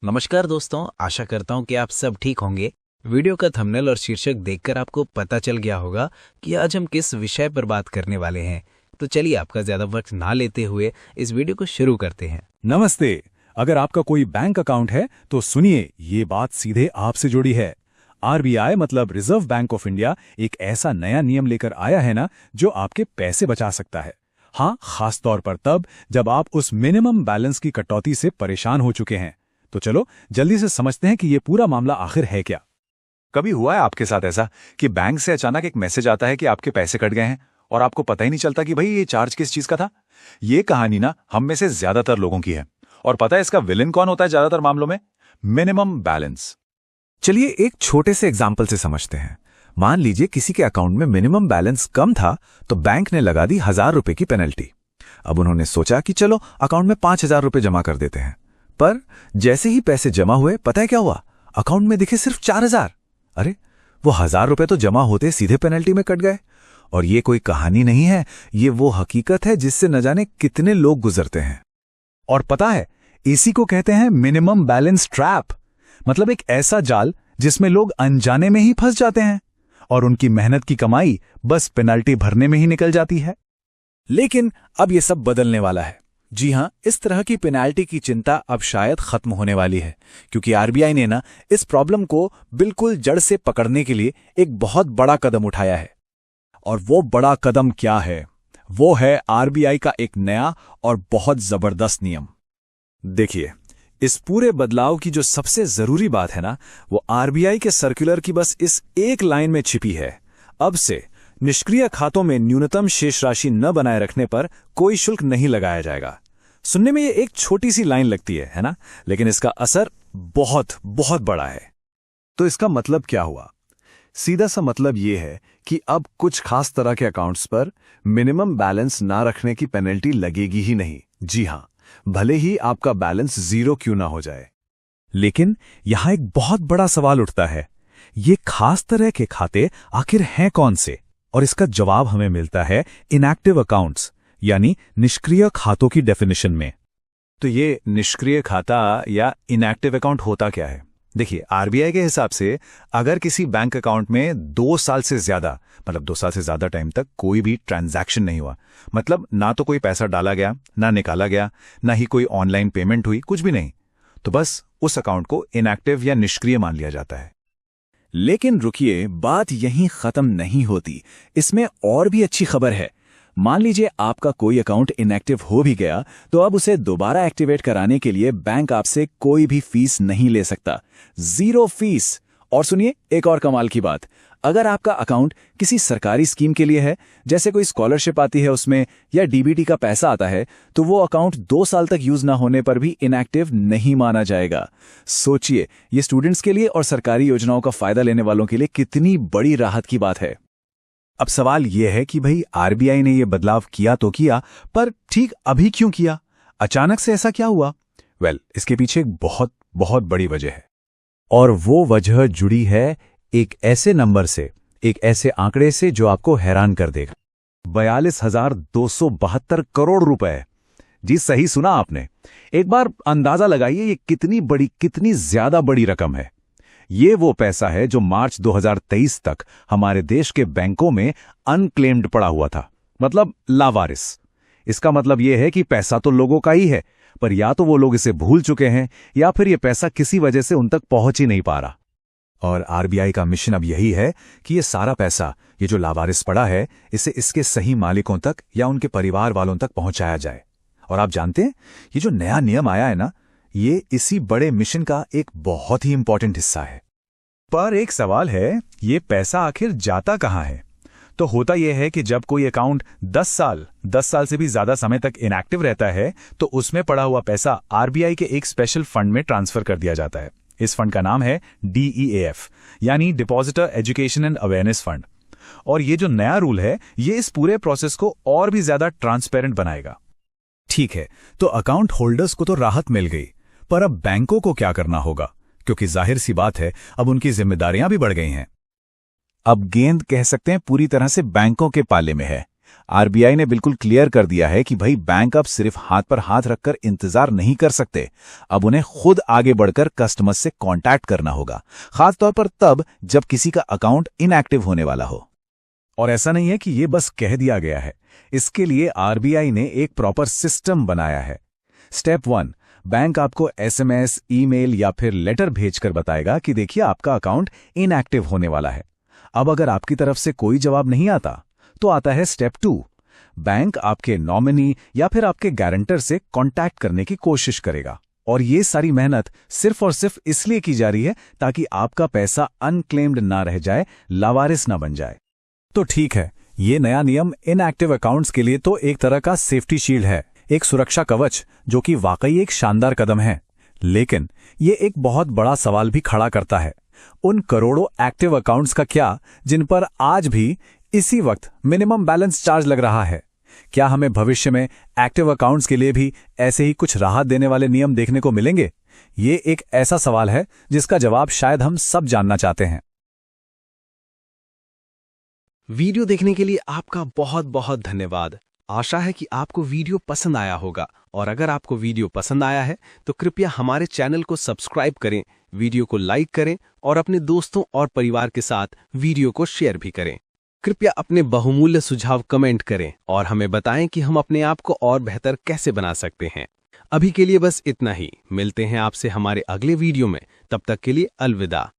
नमस्कार दोस्तों, आशा करता हूँ कि आप सब ठीक होंगे। वीडियो का थंबनेल और शीर्षक देखकर आपको पता चल गया होगा कि आज हम किस विषय पर बात करने वाले हैं। तो चलिए आपका ज्यादा वक्त ना लेते हुए इस वीडियो को शुरू करते हैं। नमस्ते। अगर आपका कोई बैंक अकाउंट है तो सुनिए, ये बात सीधे आपसे जुड़ी है। आरबीआई मतलब रिजर्व बैंक ऑफ इंडिया एक ऐसा नया नियम लेकर आया है ना, जो आपके पैसे बचा सकता है। हाँ, खास तौर पर तब जब आप उस मिनिमम बैलेंस की कटौती से परेशान हो चुके हैं। तो चलो जल्दी से समझते हैं कि ये पूरा मामला आखिर है क्या। कभी हुआ है आपके साथ ऐसा कि बैंक से अचानक एक मैसेज आता है कि आपके पैसे कट गए हैं और आपको पता ही नहीं चलता कि भाई ये चार्ज किस चीज का था? ये कहानी ना हम में से ज्यादातर लोगों की है। और पता है इसका विलेन कौन होता है ज्यादातर मामलों में? Minimum balance. चलिए एक छोटे से एग्जाम्पल से समझते हैं। मान लीजिए किसी के अकाउंट में मिनिमम बैलेंस कम था तो बैंक ने लगा दी 1000 रुपए की पेनल्टी। अब उन्होंने सोचा कि चलो अकाउंट में 5000 रुपए जमा कर देते हैं। पर जैसे ही पैसे जमा हुए, पता है क्या हुआ? अकाउंट में दिखे सिर्फ 4000। अरे, वो 1000 रुपए तो जमा होते सीधे पेनल्टी में कट गए। और ये कोई कहानी नहीं है, ये वो हकीकत है जिससे न जाने कितने लोग गुजरते हैं। और पता है, इसी को कहते हैं मिनिमम बैलेंस ट्रैप। मतलब एक ऐसा जाल जिसमें लोग अनजाने में ही फंस जाते हैं और उनकी मेहनत की कमाई बस पेनल्टी भरने में ही निकल जाती है। लेकिन अब ये सब बदलने वाला है। जी हां, इस तरह की पेनाल्टी की चिंता अब शायद खत्म होने वाली है, क्योंकि आरबीआई ने ना इस प्रॉब्लम को बिल्कुल जड़ से पकड़ने के लिए एक बहुत बड़ा कदम उठाया है। और वो बड़ा कदम क्या है? वो है आरबीआई का एक नया और बहुत जबरदस्त नियम। देखिए, इस पूरे बदलाव की जो सबसे जरूरी बात है ना, वो आरबीआई के सर्कुलर की बस इस एक लाइन में छिपी है। अब से निष्क्रिय खातों में न्यूनतम शेष राशि न बनाए रखने पर कोई शुल्क नहीं लगाया जाएगा। सुनने में ये एक छोटी सी लाइन लगती है ना? लेकिन इसका असर बहुत बहुत बड़ा है। तो इसका मतलब क्या हुआ? सीधा सा मतलब ये है कि अब कुछ खास तरह के अकाउंट्स पर मिनिमम बैलेंस ना रखने की पेनल्टी लगेगी ही नहीं। जी हां, भले ही आपका बैलेंस 0 क्यों ना हो जाए। लेकिन यहां एक बहुत बड़ा सवाल उठता है, ये खास तरह के खाते आखिर हैं कौन से? और इसका जवाब हमें मिलता है इनएक्टिव अकाउंट्स, यानी निष्क्रिय खातों की डेफिनेशन में। तो ये निष्क्रिय खाता या इनएक्टिव अकाउंट होता क्या है? देखिए, आरबीआई के हिसाब से अगर किसी बैंक अकाउंट में 2 साल से ज्यादा, मतलब 2 साल से ज्यादा टाइम तक कोई भी ट्रांजैक्शन नहीं हुआ, मतलब ना तो कोई पैसा डाला गया, ना निकाला गया, ना ही कोई ऑनलाइन पेमेंट हुई, कुछ भी नहीं, तो बस उस अकाउंट को इनएक्टिव या निष्क्रिय मान लिया जाता है। लेकिन रुकिए, बात यहीं खत्म नहीं होती। इसमें और भी अच्छी खबर है। मान लीजिए आपका कोई अकाउंट इनएक्टिव हो भी गया, तो अब उसे दोबारा एक्टिवेट कराने के लिए बैंक आपसे कोई भी फीस नहीं ले सकता। 0 फीस। और सुनिए एक और कमाल की बात, अगर आपका अकाउंट किसी सरकारी स्कीम के लिए है, जैसे कोई स्कॉलरशिप आती है उसमें, या डीबीटी का पैसा आता है, तो वो अकाउंट 2 साल तक यूज ना होने पर भी इनएक्टिव नहीं माना जाएगा। सोचिए, ये स्टूडेंट्स के लिए और सरकारी योजनाओं का फायदा लेने वालों के लिए कितनी बड़ी राहत की बात है। अब सवाल यह है कि भाई आरबीआई ने यह बदलाव किया तो किया, पर ठीक अभी क्यों किया? अचानक से ऐसा क्या हुआ? इसके पीछे एक बहुत बहुत बड़ी वजह है। और वो वजह जुड़ी है एक ऐसे नंबर से, एक ऐसे आंकड़े से जो आपको हैरान कर देगा। 42,272 करोड़ रुपए। जी सही सुना आपने। एक बार अंदाजा लगाइए, ये कितनी बड़ी, कितनी ज्यादा बड़ी रकम है। ये वो पैसा है जो मार्च 2023 तक हमारे देश के बैंकों में अनक्लेम्ड पड़ा हुआ था, मतलब लावारिस। इसका मतलब यह है कि पैसा तो लोगों का ही है, पर या तो वो लोग इसे भूल चुके हैं या फिर यह पैसा किसी वजह से उन तक पहुंच ही नहीं पा रहा। और आरबीआई का मिशन अब यही है कि ये सारा पैसा, ये जो लावारिस पड़ा है, इसे इसके सही मालिकों तक या उनके परिवार वालों तक पहुंचाया जाए। और आप जानते हैं, ये जो नया नियम आया है ना, ये इसी बड़े मिशन का एक बहुत ही इंपॉर्टेंट हिस्सा है। पर एक सवाल है, ये पैसा आखिर जाता कहां है? तो होता यह है कि जब कोई अकाउंट 10 साल से भी ज्यादा समय तक इनएक्टिव रहता है, तो उसमें पड़ा हुआ पैसा आरबीआई के एक स्पेशल फंड में ट्रांसफर कर दिया जाता है। इस फंड का नाम है DEAF, यानी depositor education and awareness fund. और ये जो नया रूल है, ये इस पूरे प्रोसेस को और भी ज्यादा ट्रांसपेरेंट बनाएगा। ठीक है, तो अकाउंट होल्डर्स को तो राहत मिल गई, पर अब बैंकों को क्या करना होगा? क्योंकि जाहिर सी बात है, अब उनकी जिम्मेदारियां भी बढ़ गई हैं। अब गेंद कह सकते हैं पूरी तरह से बैंकों के पाले में है। आरबीआई ने बिल्कुल क्लियर कर दिया है कि भाई बैंक अब सिर्फ हाथ पर हाथ रखकर इंतजार नहीं कर सकते। अब उन्हें खुद आगे बढ़कर कस्टमर्स से कांटेक्ट करना होगा, खासतौर पर तब जब किसी का अकाउंट इनएक्टिव होने वाला हो। और ऐसा नहीं है कि ये बस कह दिया गया है, इसके लिए आरबीआई ने एक प्रॉपर सिस्टम बनाया है। स्टेप 1, बैंक आपको एसएमएस, ईमेल या फिर लेटर भेजकर बताएगा कि देखिए आपका अकाउंट इनएक्टिव होने वाला है। अब अगर आपकी तरफ से कोई जवाब नहीं आता तो आता है स्टेप 2। बैंक आपके नॉमिनी या फिर आपके गारंटर से कांटेक्ट करने की कोशिश करेगा, और ये सारी मेहनत सिर्फ और सिर्फ इसलिए की जा रही है ताकि आपका पैसा अनक्लेम्ड ना रह जाए, लावारिस ना बन जाए। तो ठीक है, ये नया नियम इनएक्टिव अकाउंट्स के लिए तो एक तरह का सेफ्टी शील्ड है, एक सुरक्षा कवच, जो कि वाकई एक शानदार कदम है। लेकिन ये एक बहुत बड़ा सवाल भी खड़ा करता है। उन करोड़ों एक्टिव अकाउंट्स का क्या जिन पर आज भी इसी वक्त मिनिमम बैलेंस चार्ज लग रहा है? क्या हमें भविष्य में एक्टिव अकाउंट्स के लिए भी ऐसे ही कुछ राहत देने वाले नियम देखने को मिलेंगे? ये एक ऐसा सवाल है जिसका जवाब शायद हम सब जानना चाहते हैं। वीडियो देखने के लिए आपका बहुत बहुत धन्यवाद। आशा है कि आपको वीडियो पसंद आया होगा, और अगर आपको वीडियो पसंद आया है तो कृपया हमारे चैनल को सब्सक्राइब करें, वीडियो को लाइक करें और अपने दोस्तों और परिवार के साथ वीडियो को शेयर भी करें। कृपया अपने बहुमूल्य सुझाव कमेंट करें और हमें बताएं कि हम अपने आप को और बेहतर कैसे बना सकते हैं। अभी के लिए बस इतना ही। मिलते हैं आपसे हमारे अगले वीडियो में। तब तक के लिए अलविदा।